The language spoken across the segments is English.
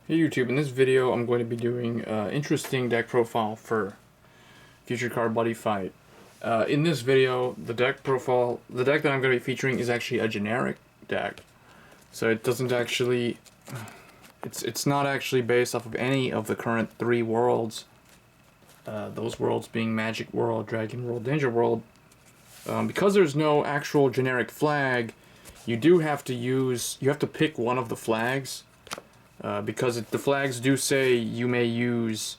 Hey YouTube, in this video I'm going to be doing interesting deck profile for future card Buddyfight. In this video, the deck that I'm going to be featuring is actually a generic deck. So it doesn't actually, it's not actually based off of any of the current 3 worlds. Those worlds being Magic World, Dragon World, Danger World. Because there's no actual generic flag, you have to pick one of the flags. Because the flags do say you may use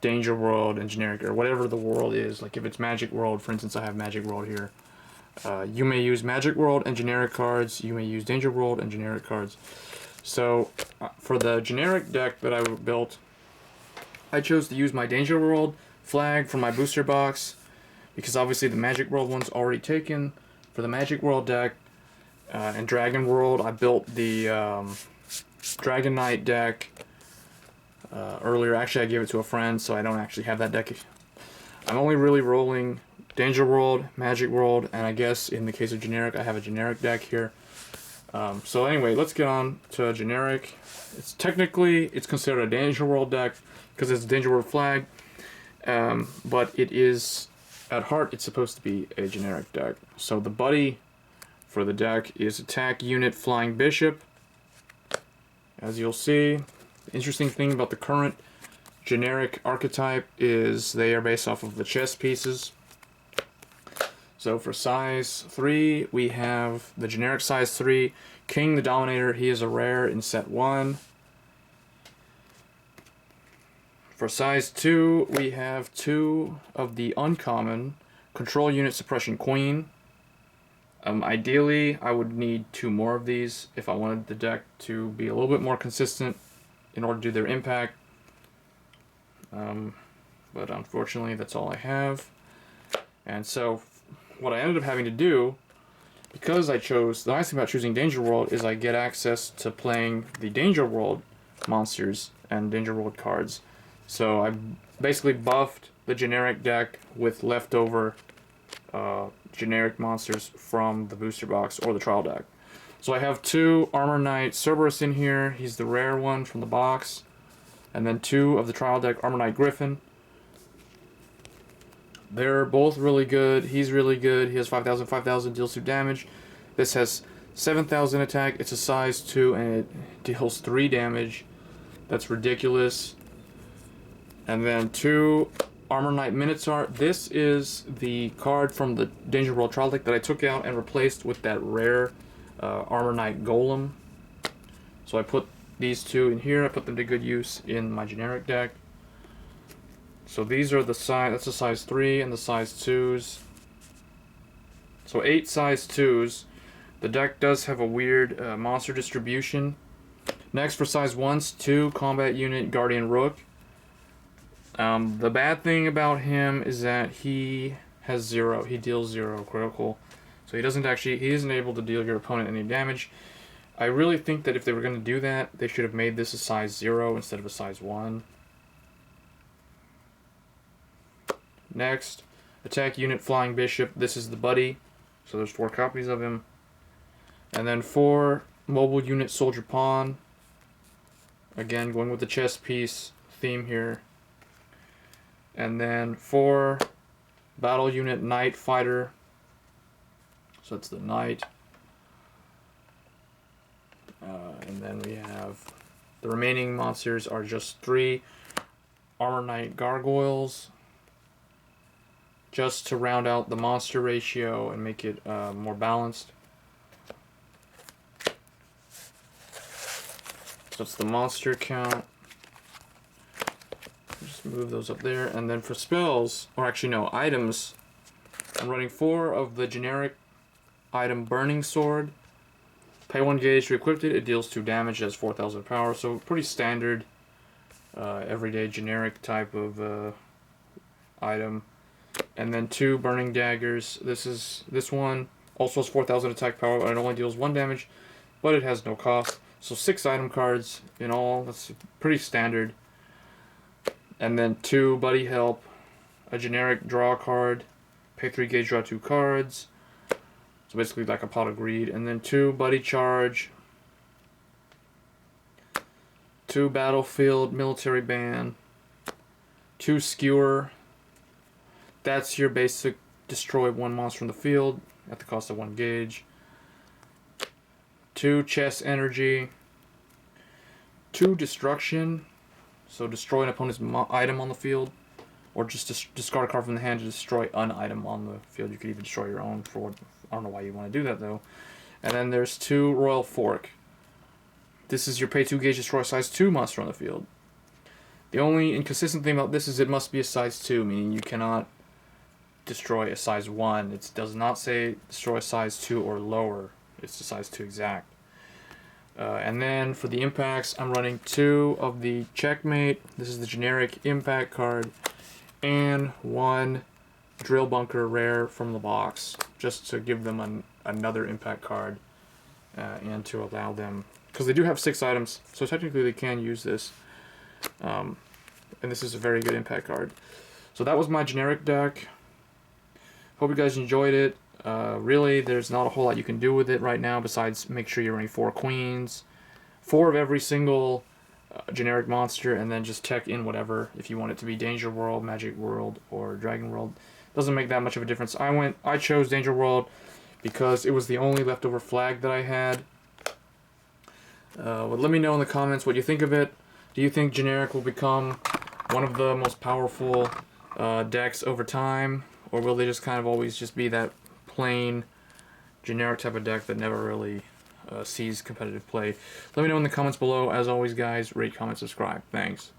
Danger World and Generic, or whatever the world is. Like if it's Magic World, for instance, I have Magic World here. You may use Magic World and generic cards. You may use Danger World and generic cards. So, for the generic deck that I built, I chose to use my Danger World flag from my booster box, because obviously the Magic World one's already taken. For the Magic World deck and Dragon World, I built the Dragon Knight deck earlier. Actually, I gave it to a friend, so I don't actually have that deck. I'm only really rolling Danger World, Magic World, and I guess in the case of generic, I have a generic deck here. So anyway, let's get on to generic. It's considered a Danger World deck because it's a Danger World flag, but it is, at heart, it's supposed to be a generic deck. So the buddy for the deck is attack unit Flying Bishop. As you'll see, the interesting thing about the current generic archetype is they are based off of the chess pieces. So for size 3, we have the generic size 3, King the Dominator. He is a rare in set 1. For size 2, we have 2 of the uncommon control unit Suppression Queen. Ideally, I would need 2 more of these if I wanted the deck to be a little bit more consistent in order to do their impact. But unfortunately, that's all I have. And so, what I ended up having to do, because I chose, the nice thing about choosing Danger World is I get access to playing the Danger World monsters and Danger World cards. So I basically buffed the generic deck with leftover generic monsters from the booster box or the trial deck. So I have 2 Armorknight Cerberus in here. He's the rare one from the box. And then 2 of the trial deck Armorknight Griffin. They're both really good. He's really good. He has 5,000, deals 2 damage. This has 7,000 attack. It's a size 2 and it deals 3 damage. That's ridiculous. And then 2 Armorknight Minotaur. This is the card from the Danger World trial deck that I took out and replaced with that rare Armorknight Golem. So I put these 2 in here. I put them to good use in my generic deck. So these are the size. That's the size 3 and the size 2s. So 8 size 2s. The deck does have a weird monster distribution. Next, for size 1s, 2 combat unit Guardian Rook. The bad thing about him is that he has 0. He deals 0 critical. So he isn't able to deal your opponent any damage. I really think that if they were going to do that, they should have made this a size 0 instead of a size 1. Next, attack unit Flying Bishop. This is the buddy. So there's 4 copies of him. And then 4 mobile unit Soldier Pawn. Again, going with the chess piece theme here. And then 4 battle unit Knight Fighter. So that's the Knight. And then we have the remaining monsters are just 3 Armorknight Gargoyles, just to round out the monster ratio and make it more balanced. So it's the monster count. Just move those up there. And then for spells, or actually no, items, I'm running 4 of the generic item Burning Sword. Pay 1 gauge to equip it. It deals 2 damage, it has 4,000 power. So pretty standard, everyday generic type of item. And then 2 Burning Daggers. This one also has 4,000 attack power, and it only deals 1 damage, but it has no cost. So 6 item cards in all. That's pretty standard. And then 2 Buddy Help, a generic draw card, pay 3 gauge, draw 2 cards. So basically like a Pot of Greed. And then 2 Buddy Charge, 2 Battlefield Military Band, 2 Skewer. That's your basic destroy 1 monster in the field at the cost of 1 gauge. 2 Chessenergy, 2 Destruction, so destroy an opponent's item on the field, or just discard a card from the hand to destroy an item on the field. You could even destroy your own for, I don't know why you want to do that though. And then there's 2 Royal Fork. This is your pay 2 gauge destroy size 2 monster on the field. The only inconsistent thing about this is it must be a size 2, meaning you cannot destroy a size 1. It does not say destroy a size 2 or lower. It's a size 2 exact. And then for the impacts, I'm running 2 of the Checkmate. This is the generic impact card. And 1 Drill Bunker rare from the box, just to give them another impact card and to allow them, because they do have 6 items, so technically they can use this. And this is a very good impact card. So that was my generic deck. Hope you guys enjoyed it. Really, there's not a whole lot you can do with it right now besides make sure you're running 4 queens, 4 of every single generic monster, and then just tech in whatever if you want it to be Danger World, Magic World, or Dragon World. Doesn't make that much of a difference. I chose Danger World because it was the only leftover flag that I had. But let me know in the comments what you think of it. Do you think generic will become one of the most powerful decks over time, or will they just kind of always just be that plain generic type of deck that never really sees competitive play? Let me know in the comments below. As always, guys, rate, comment, subscribe. Thanks.